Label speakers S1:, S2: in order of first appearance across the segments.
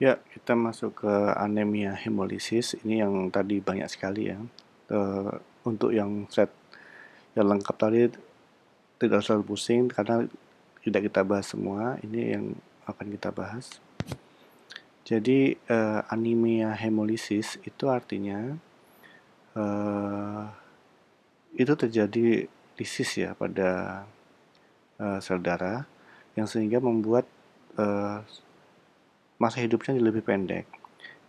S1: Ya, kita masuk ke anemia hemolisis. Ini yang tadi banyak sekali ya. Untuk yang set yang lengkap tadi tidak usah pusing karena tidak kita bahas semua. Ini yang akan kita bahas. Jadi anemia hemolisis itu artinya eh, itu terjadi lisis ya pada sel darah yang sehingga membuat eh, masa hidupnya lebih pendek.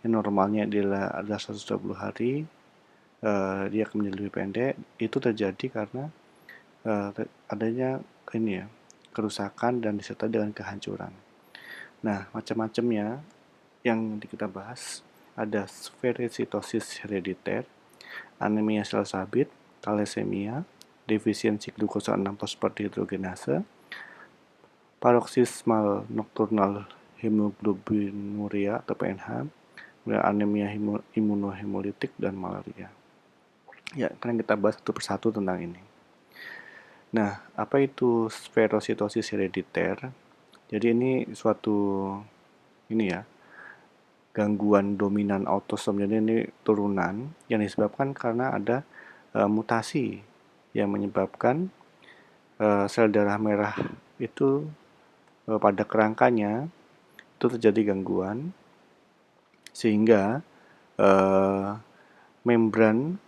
S1: Yang normalnya adalah 120 hari, dia akan menjadi lebih pendek. Itu terjadi karena adanya ini ya, kerusakan dan disertai dengan kehancuran. Nah, macam-macamnya yang kita bahas ada spherocytosis herediter, anemia sel sabit, thalassemia, defisiensi glukosa 6 fosfatidehidrogenase, paroxysmal nocturnal hemoglobinuria atau PNH, anemia imunohemolitik dan malaria. Ya, kan kita bahas satu persatu tentang ini. Nah, apa itu spherocytosis herediter? Jadi ini suatu ini ya, gangguan dominan autosom. Jadi ini turunan yang disebabkan karena ada mutasi yang menyebabkan sel darah merah itu pada kerangkanya itu terjadi gangguan sehingga eh, membran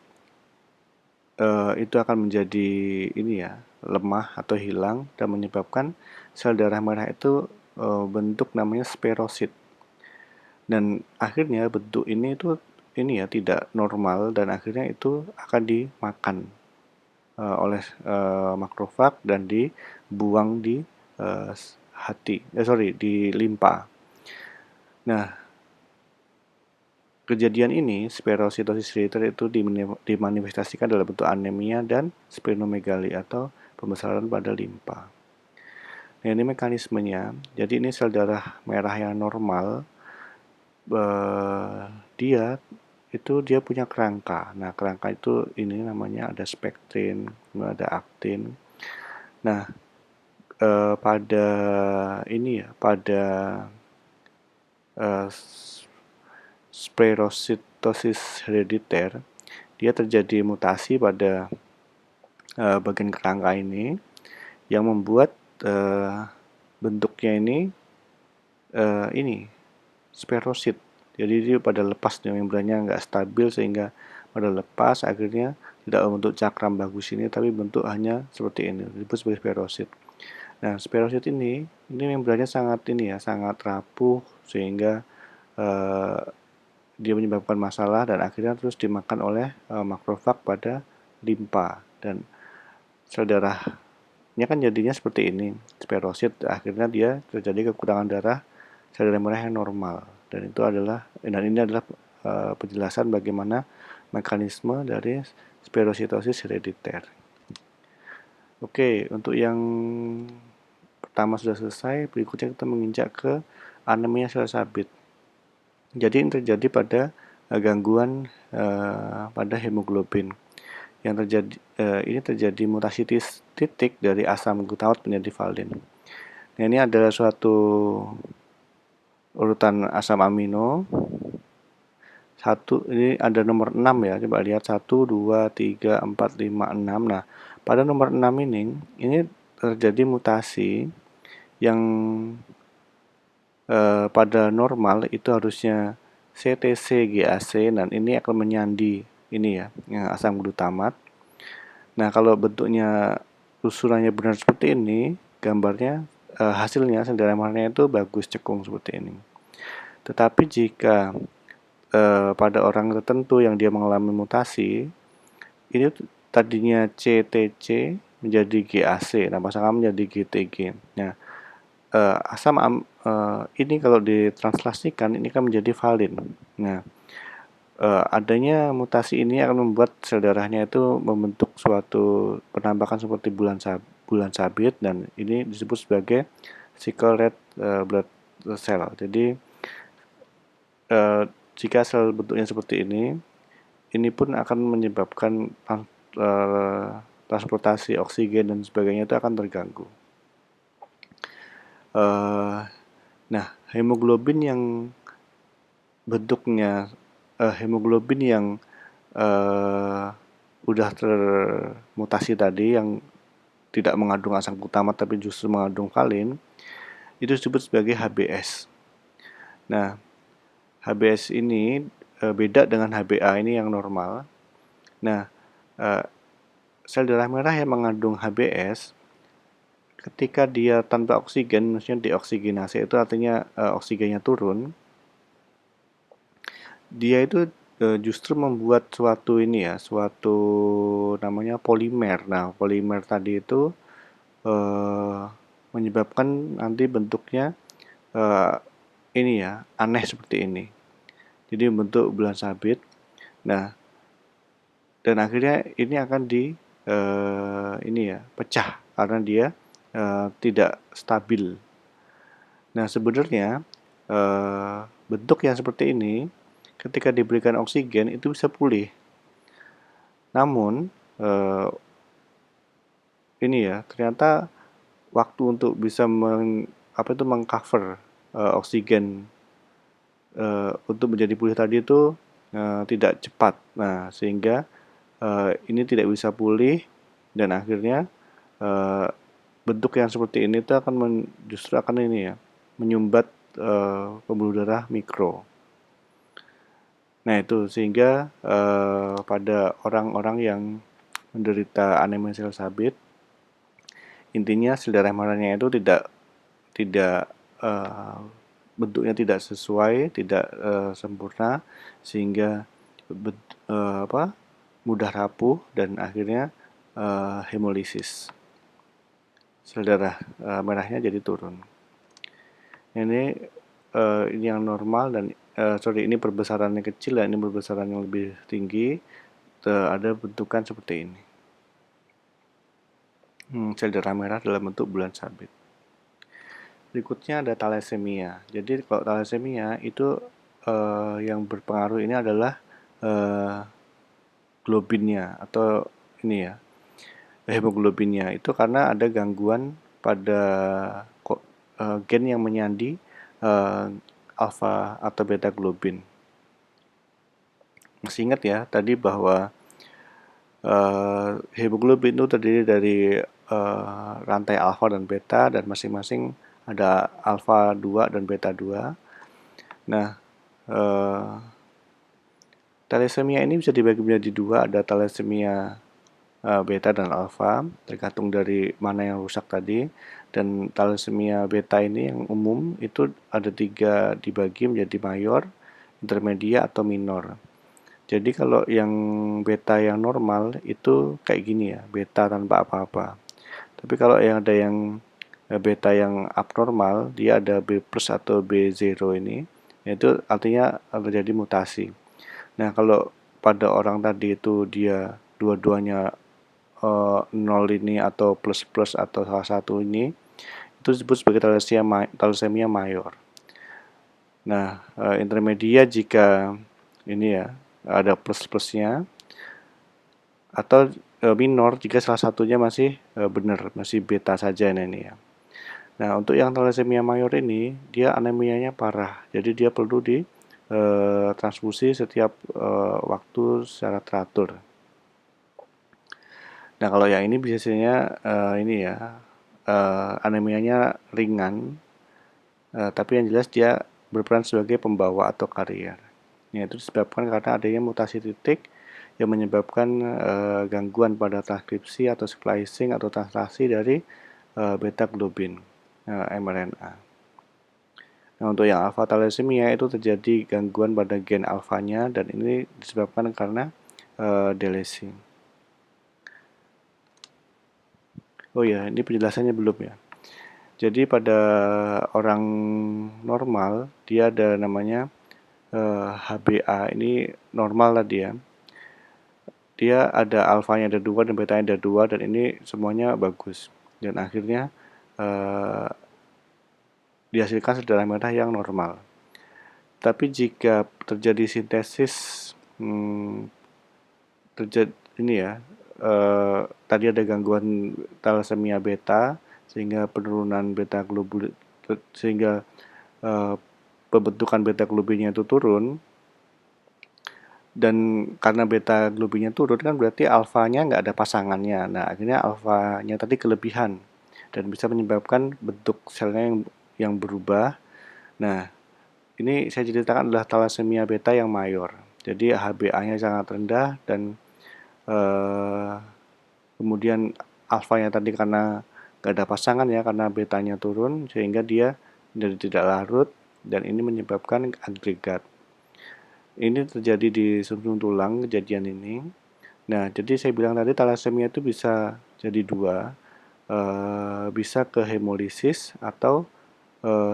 S1: itu akan menjadi ini ya, lemah atau hilang dan menyebabkan sel darah merah itu bentuk namanya spherocyte. Dan akhirnya bentuk ini itu ini ya tidak normal dan akhirnya itu akan dimakan oleh makrofag dan dibuang di uh, hati, di limpa. Nah, kejadian ini, spherocytosis herediter itu dimanifestasikan dalam bentuk anemia dan splenomegali atau pembesaran pada limpa. Nah, ini mekanismenya. Jadi ini sel darah merah yang normal, eh, dia punya kerangka. Nah, kerangka itu ini namanya ada spektrin, ada aktin. Nah, pada ini ya, pada eh, spherocytosis herediter, dia terjadi mutasi pada bagian kerangka ini yang membuat uh, bentuknya ini spherocyte. Jadi dia pada lepas nih membrannya nggak stabil sehingga pada lepas akhirnya tidak membentuk cakram bagus ini tapi bentuk hanya seperti ini disebut sebagai spherocyte. Nah, spherocyte ini membrannya sangat ini ya sangat rapuh sehingga uh, dia menyebabkan masalah dan akhirnya terus dimakan oleh makrofag pada limpa dan sel darahnya kan jadinya seperti ini spherosit akhirnya dia terjadi kekurangan darah sel darah merah yang normal dan ini adalah penjelasan bagaimana mekanisme dari spherositosis herediter. Oke, untuk yang pertama sudah selesai, berikutnya kita menginjak ke anemia sel sabit. Jadi ini terjadi pada gangguan pada hemoglobin. Ini terjadi mutasi titik dari asam glutamat menjadi valin. Nah, ini adalah suatu urutan asam amino. Ini ada nomor 6 ya. Coba lihat 1, 2, 3, 4, 5, 6. Nah, pada nomor 6 ini terjadi mutasi yang pada normal itu harusnya CTC GAC dan ini akan menyandi ini ya, asam glutamat. Nah, kalau bentuknya usurannya benar seperti ini, gambarnya hasilnya sel darah merahnya itu bagus cekung seperti ini. Tetapi jika pada orang tertentu yang dia mengalami mutasi, ini tadinya CTC menjadi GAC, nah pasangan menjadi GTG. Nah, ini kalau ditranslasikan ini kan menjadi valin. Nah, adanya mutasi ini akan membuat sel darahnya itu membentuk suatu penampakan seperti bulan sabit dan ini disebut sebagai sickle red blood cell. Jadi jika sel bentuknya seperti ini pun akan menyebabkan transportasi oksigen dan sebagainya itu akan terganggu. Nah, hemoglobin yang bentuknya hemoglobin yang udah termutasi tadi, yang tidak mengandung asam glutamat tapi justru mengandung valin, itu disebut sebagai HBS. Nah, HBS ini beda dengan HbA ini yang normal. Nah, sel darah merah yang mengandung HBS, ketika dia tanpa oksigen, maksudnya deoksigenasi, itu artinya oksigennya turun, dia itu justru membuat suatu suatu namanya polimer. Nah, polimer tadi itu eh, menyebabkan nanti bentuknya eh, aneh seperti ini. Jadi bentuk bulan sabit. Nah, dan akhirnya ini akan pecah karena dia tidak stabil. Nah, sebenarnya bentuk yang seperti ini ketika diberikan oksigen itu bisa pulih. Namun ternyata waktu untuk bisa mengcover oksigen untuk menjadi pulih tadi itu tidak cepat. Nah, sehingga ini tidak bisa pulih dan akhirnya eh, bentuk yang seperti ini itu justru akan menyumbat pembuluh darah mikro. Nah, itu sehingga pada orang-orang yang menderita anemia sel sabit, intinya sel darah merahnya itu tidak eh, bentuknya tidak sesuai, tidak sempurna, sehingga mudah rapuh dan akhirnya hemolisis. Sel darah merahnya jadi turun. Ini yang normal dan ini perbesarannya kecil dan ini perbesaran yang lebih tinggi. Ada bentukan seperti ini. Sel darah merah dalam bentuk bulan sabit. Berikutnya ada thalassemia. Jadi kalau thalassemia itu yang berpengaruh ini adalah globinnya atau hemoglobinnya itu karena ada gangguan pada gen yang menyandi alfa atau beta globin. Masih ingat ya tadi bahwa hemoglobin itu terdiri dari rantai alfa dan beta dan masing-masing ada alfa 2 dan beta 2. Nah, thalassemia ini bisa dibagi menjadi dua, ada thalassemia beta dan alfa, tergantung dari mana yang rusak tadi. Dan thalassemia beta ini yang umum itu ada 3 dibagi menjadi mayor, intermedia atau minor. Jadi kalau yang beta yang normal itu kayak gini ya, beta tanpa apa-apa. Tapi kalau ada yang beta yang abnormal, dia ada B plus atau B0 ini, itu artinya terjadi mutasi. Nah, kalau pada orang tadi itu dia dua-duanya 0 ini atau plus-plus atau salah satu ini, itu disebut sebagai thalassemia mayor. Nah, intermedia jika ada plus-plusnya, atau minor jika salah satunya masih benar, masih beta saja ini ya. Nah, untuk yang thalassemia mayor ini, dia anemianya parah. Jadi dia perlu di transfusi setiap waktu secara teratur. Nah, kalau yang ini biasanya anemianya ringan, tapi yang jelas dia berperan sebagai pembawa atau karier. Ya, itu disebabkan karena adanya mutasi titik yang menyebabkan gangguan pada transkripsi atau splicing atau translasi dari beta globin mRNA. Nah, untuk yang alpha thalassemia itu terjadi gangguan pada gen alfanya dan ini disebabkan karena delesi. Oh ya, ini penjelasannya belum ya. Jadi pada orang normal dia ada namanya HbA, ini normal tadi ya. Dia ada alfanya ada 2 dan betanya ada 2 dan ini semuanya bagus. Dan akhirnya dihasilkan sel darah merah yang normal. Tapi jika terjadi sintesis tadi ada gangguan thalassemia beta sehingga penurunan beta globulin sehingga pembentukan beta globinnya itu turun, dan karena beta globinnya turun kan berarti alfanya nggak ada pasangannya. Nah, akhirnya alfanya tadi kelebihan dan bisa menyebabkan bentuk selnya yang berubah. Nah, ini saya ceritakan adalah thalassemia beta yang mayor. Jadi HbA-nya sangat rendah dan kemudian alfanya tadi karena nggak ada pasangan ya, karena betanya turun sehingga dia menjadi tidak larut dan ini menyebabkan agregat. Ini terjadi di sumsum tulang kejadian ini. Nah, jadi saya bilang tadi thalassemia itu bisa jadi dua, bisa ke hemolisis atau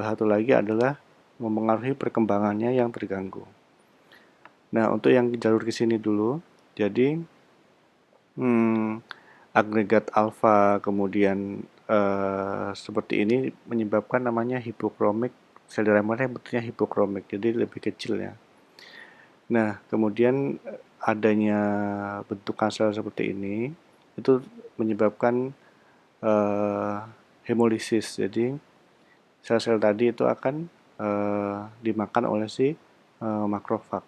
S1: satu lagi adalah mempengaruhi perkembangannya yang terganggu. Nah, untuk yang jalur ke sini dulu, jadi agregat alfa kemudian seperti ini menyebabkan namanya hipokromik, sel darah merah yang bentuknya hipokromik, jadi lebih kecil ya. Nah, kemudian adanya bentukan sel seperti ini itu menyebabkan hemolisis. Jadi sel-sel tadi itu akan dimakan oleh si makrofag.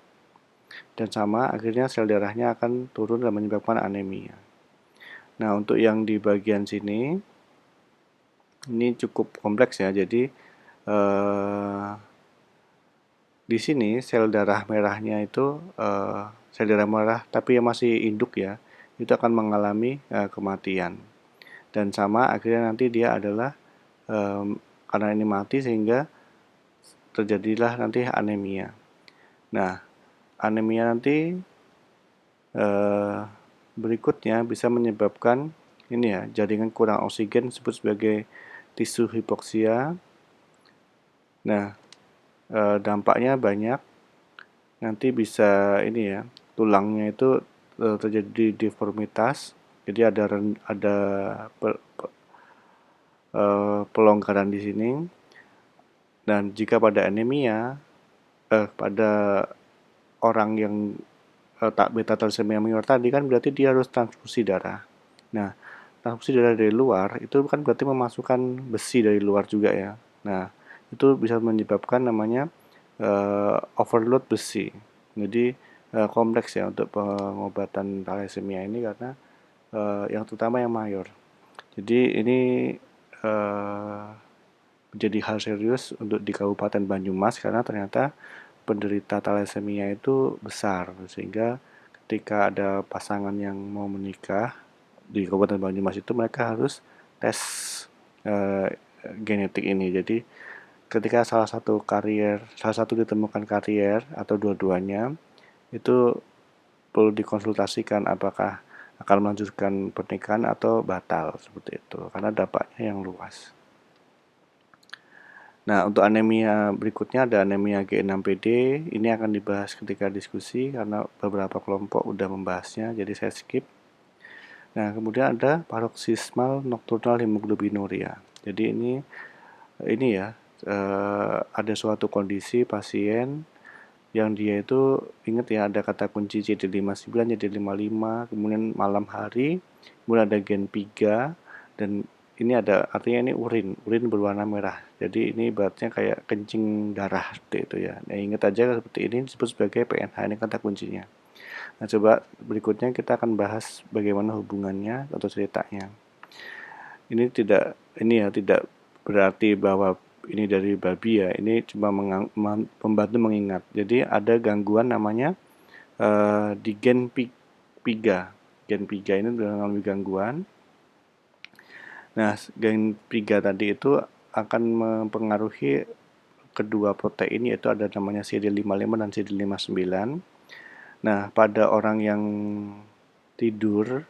S1: Dan sama akhirnya sel darahnya akan turun dan menyebabkan anemia. Nah, untuk yang di bagian sini ini cukup kompleks ya. Jadi di sini sel darah merahnya itu sel darah merah tapi yang masih induk ya, itu akan mengalami kematian. Dan sama akhirnya nanti dia adalah karena ini mati sehingga terjadilah nanti anemia. Nah, anemia nanti berikutnya bisa menyebabkan ini ya, jaringan kurang oksigen disebut sebagai tisu hipoksia. Nah, dampaknya banyak. Nanti bisa ini ya, tulangnya itu terjadi deformitas. Jadi ada pelonggaran di sini. Dan jika pada anemia, pada orang yang tak beta thalassemia mayor tadi kan berarti dia harus transfusi darah. Nah, transfusi darah dari luar itu kan berarti memasukkan besi dari luar juga ya. Nah, itu bisa menyebabkan namanya overload besi. Jadi kompleks ya untuk pengobatan thalassemia ini karena yang terutama yang mayor. Jadi ini menjadi hal serius untuk di Kabupaten Banyumas karena ternyata penderita thalassemia itu besar, sehingga ketika ada pasangan yang mau menikah di Kabupaten Banyumas itu mereka harus tes eh, genetik ini. Jadi ketika salah satu ditemukan karier atau dua-duanya, itu perlu dikonsultasikan apakah akan melanjutkan pernikahan atau batal seperti itu karena dampaknya yang luas. Nah, untuk anemia berikutnya ada anemia G6PD. Ini akan dibahas ketika diskusi karena beberapa kelompok udah membahasnya, jadi saya skip. Nah, kemudian ada paroxysmal nocturnal hemoglobinuria. Jadi ini ya, ada suatu kondisi pasien yang dia itu ingat ya ada kata kunci CD59, CD55, kemudian malam hari, kemudian ada gen 3 dan ini ada artinya ini urin berwarna merah. Jadi ini ibaratnya kayak kencing darah seperti itu ya. Nah, ingat aja seperti ini disebut sebagai PNH, ini kata kuncinya. Nah, coba berikutnya kita akan bahas bagaimana hubungannya atau ceritanya. Ini tidak berarti bahwa ini dari babi ya. Ini cuma membantu mengingat. Jadi ada gangguan namanya di gen piga. Gen piga ini mengalami gangguan. Nah, gen piga tadi itu akan mempengaruhi kedua protein yaitu ada namanya CD55 dan CD59. Nah, pada orang yang tidur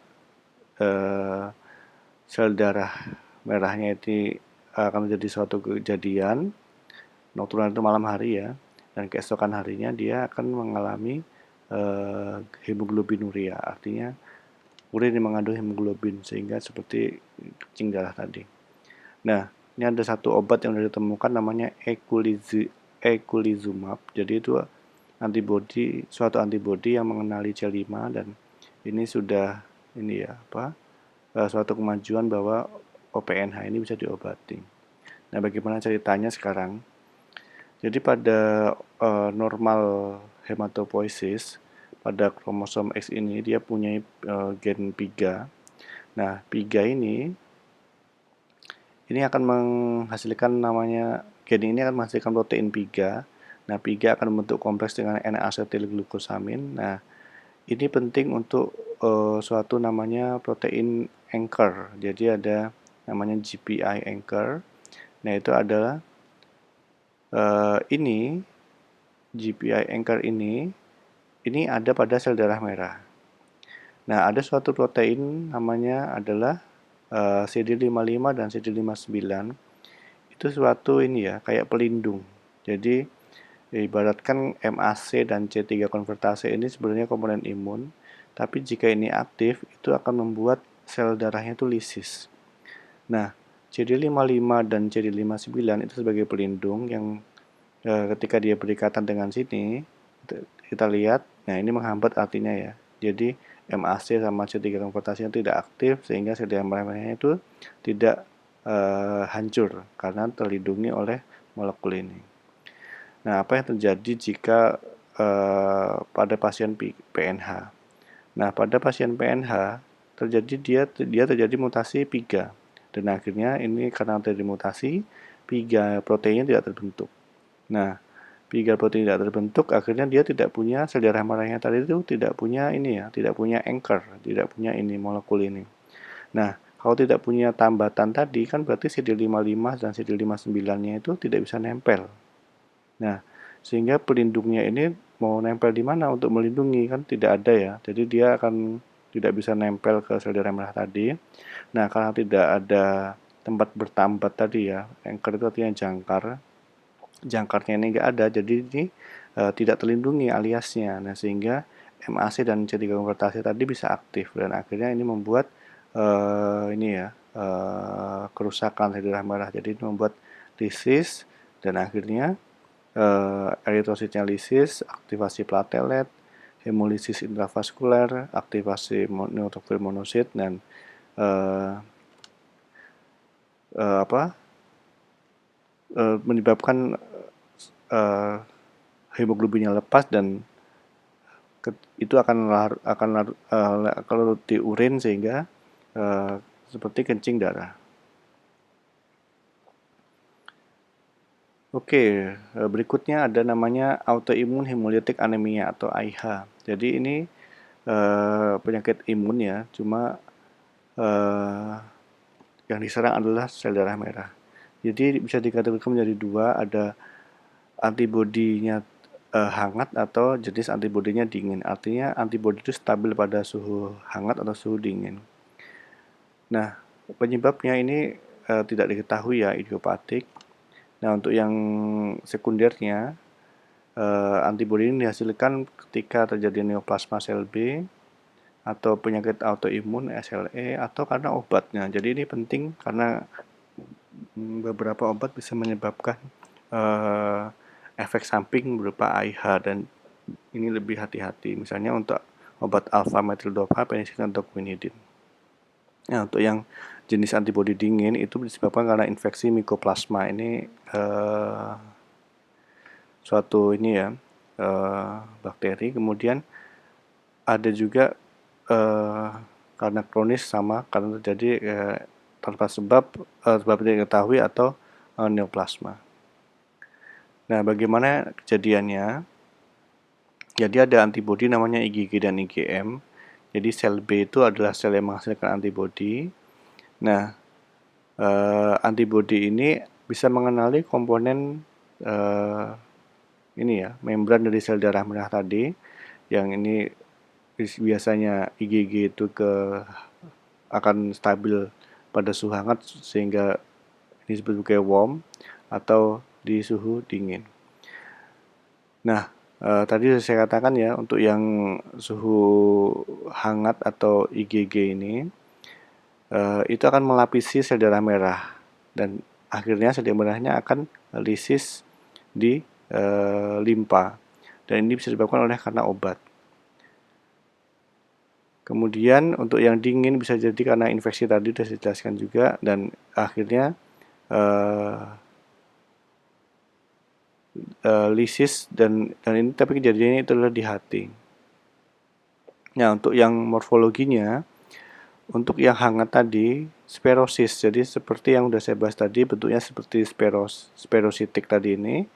S1: sel darah merahnya itu akan menjadi suatu kejadian nocturnal itu malam hari ya, dan keesokan harinya dia akan mengalami hemoglobinuria, artinya urin yang mengandung hemoglobin sehingga seperti kencing darah tadi. Nah, ini ada satu obat yang sudah ditemukan namanya eculizumab. Jadi itu suatu antibodi yang mengenali C5 dan ini sudah suatu kemajuan bahwa OPNH ini bisa diobati. Nah, bagaimana ceritanya sekarang? Jadi pada normal hematopoiesis, pada kromosom X ini dia punya gen piga. Nah, piga ini akan menghasilkan namanya, gen ini akan menghasilkan protein piga. Nah, piga akan membentuk kompleks dengan N-asetilglukosamin. Nah, ini penting untuk suatu namanya protein anchor. Jadi ada namanya GPI anchor. Nah, itu adalah ini GPI anchor ini ada pada sel darah merah. Nah, ada suatu protein namanya adalah CD55 dan CD59. Itu suatu ini ya, kayak pelindung. Jadi ibaratkan MAC dan C3 konvertase ini sebenarnya komponen imun, tapi jika ini aktif itu akan membuat sel darahnya itu lisis. Nah, CD55 dan CD59 itu sebagai pelindung yang ketika dia berikatan dengan sini, kita lihat, nah ini menghambat artinya ya. Jadi MAC sama C3 konvertasinya tidak aktif sehingga sel darah merahnya itu tidak hancur karena terlindungi oleh molekul ini. Nah, apa yang terjadi jika pada pasien PNH? Nah, pada pasien PNH dia terjadi mutasi piga dan akhirnya ini karena terjadi mutasi piga proteinnya tidak terbentuk. Nah, piga protein tidak terbentuk, akhirnya dia tidak punya sel darah merahnya tadi itu tidak punya ini ya, tidak punya anchor, tidak punya ini molekul ini. Nah, kalau tidak punya tambatan tadi kan berarti CD55 dan CD59-nya itu tidak bisa nempel. Nah, sehingga pelindungnya ini mau nempel di mana untuk melindungi kan tidak ada ya. Jadi dia akan tidak bisa nempel ke sel darah merah tadi. Nah, karena tidak ada tempat bertambat tadi ya, anchor itu artinya jangkar. Jangkarnya ini enggak ada, jadi ini tidak terlindungi aliasnya. Nah, sehingga MAC dan C3 konvertase tadi bisa aktif dan akhirnya ini membuat kerusakan sel darah merah. Jadi ini membuat lisis dan akhirnya eritrositnya lisis, aktivasi platelet, hemolisis intravaskuler, aktivasi neutrofil monosit dan menyebabkan hemoglobinnya lepas dan itu akan larut di urin sehingga seperti kencing darah. Oke, berikutnya ada namanya autoimmune hemolytic anemia atau AIHA. Jadi ini penyakit imun ya, cuma yang diserang adalah sel darah merah. Jadi bisa dikategorikan menjadi dua, ada antibodinya hangat atau jenis antibodinya dingin. Artinya antibodi itu stabil pada suhu hangat atau suhu dingin. Nah, penyebabnya ini tidak diketahui ya, idiopatik. Nah, untuk yang sekundernya, antibodi ini dihasilkan ketika terjadi neoplasma sel B atau penyakit autoimun SLE atau karena obatnya. Jadi ini penting karena beberapa obat bisa menyebabkan efek samping berupa AIHA dan ini lebih hati-hati. Misalnya untuk obat alpha methyl-dopa, penicillin atau quinidin. Nah, untuk yang jenis antibodi dingin itu disebabkan karena infeksi mikoplasma. Ini suatu ini ya bakteri. Kemudian ada juga karena kronis sama karena terjadi tanpa sebab tidak diketahui atau neoplasma. Nah, bagaimana kejadiannya? Jadi ada antibodi namanya IgG dan IgM. Jadi sel B itu adalah sel yang menghasilkan antibodi. Nah, antibodi ini bisa mengenali komponen ini ya, membran dari sel darah merah tadi. Yang ini biasanya IgG itu akan stabil pada suhu hangat sehingga ini disebut sebagai warm atau di suhu dingin. Nah, tadi saya katakan ya, untuk yang suhu hangat atau IgG ini itu akan melapisi sel darah merah dan akhirnya sel darah merahnya akan lisis di limpa dan ini bisa disebabkan karena obat. Kemudian untuk yang dingin bisa jadi karena infeksi tadi sudah saya jelaskan juga dan akhirnya lisis dan ini tapi kejadiannya itu adalah di hati. Nah, untuk yang morfologinya, untuk yang hangat tadi sperosis, jadi seperti yang udah saya bahas tadi, bentuknya seperti sperositik tadi ini,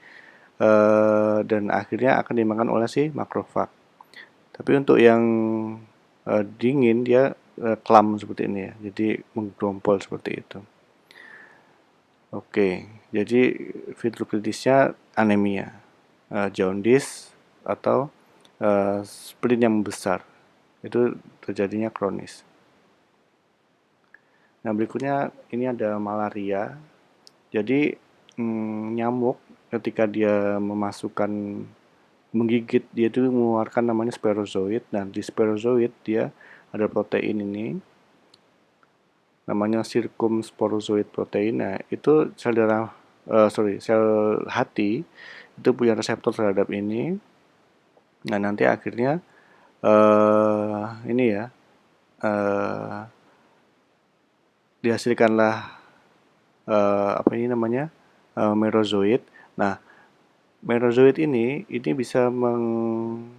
S1: dan akhirnya akan dimakan oleh si makrofag. Tapi untuk yang dingin dia klam seperti ini ya, jadi menggerompol seperti itu. Oke, jadi fitur kritisnya anemia, jaundice atau spleen yang membesar, itu terjadinya kronis. Nah, berikutnya ini ada malaria. Jadi nyamuk ketika dia menggigit, dia itu mengeluarkan namanya sporozoid. Nah, di sporozoid dia ada protein ini namanya circumsporozoid protein. Nah, itu sel hati itu punya reseptor terhadap ini. Nah, nanti akhirnya ini ya dihasilkanlah apa ini namanya merozoid. Nah, merozoid ini bisa menghasilkan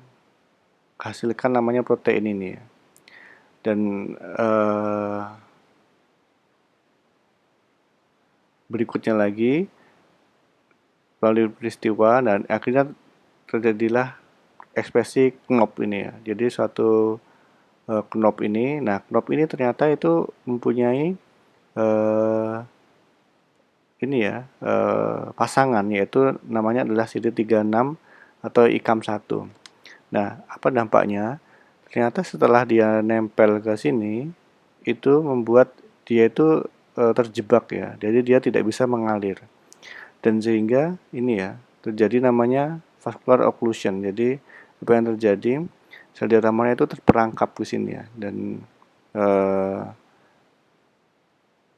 S1: namanya protein ini ya. Dan berikutnya lagi melalui peristiwa dan akhirnya terjadilah ekspresi knop ini ya. Jadi suatu knop ini, nah knop ini ternyata itu mempunyai ini ya pasangan, yaitu namanya adalah CD36 atau ICAM1. Nah, apa dampaknya? Ternyata setelah dia nempel ke sini, itu membuat dia itu terjebak ya. Jadi dia tidak bisa mengalir. Dan sehingga ini ya, terjadi namanya vascular occlusion. Jadi apa yang terjadi? Sel darah merah itu terperangkap di sini ya. Dan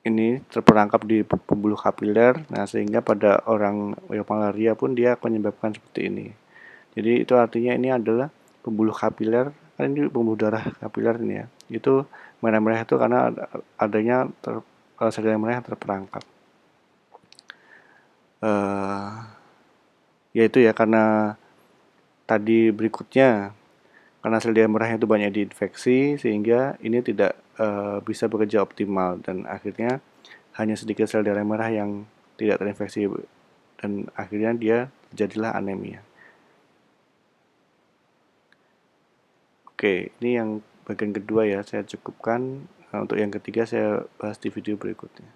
S1: ini terperangkap di pembuluh kapiler. Nah, sehingga pada orang yang malaria pun dia akan menyebabkan seperti ini. Jadi itu artinya ini adalah pembuluh kapiler, kan ini pembuluh darah kapiler ini ya. Itu merah-merah itu karena adanya sel darah merah yang terperangkap. Yaitu ya karena tadi berikutnya, karena sel darah merahnya itu banyak diinfeksi sehingga ini tidak bisa bekerja optimal dan akhirnya hanya sedikit sel darah merah yang tidak terinfeksi dan akhirnya dia terjadilah anemia. Oke, ini yang bagian kedua ya, saya cukupkan. Untuk yang ketiga saya bahas di video berikutnya.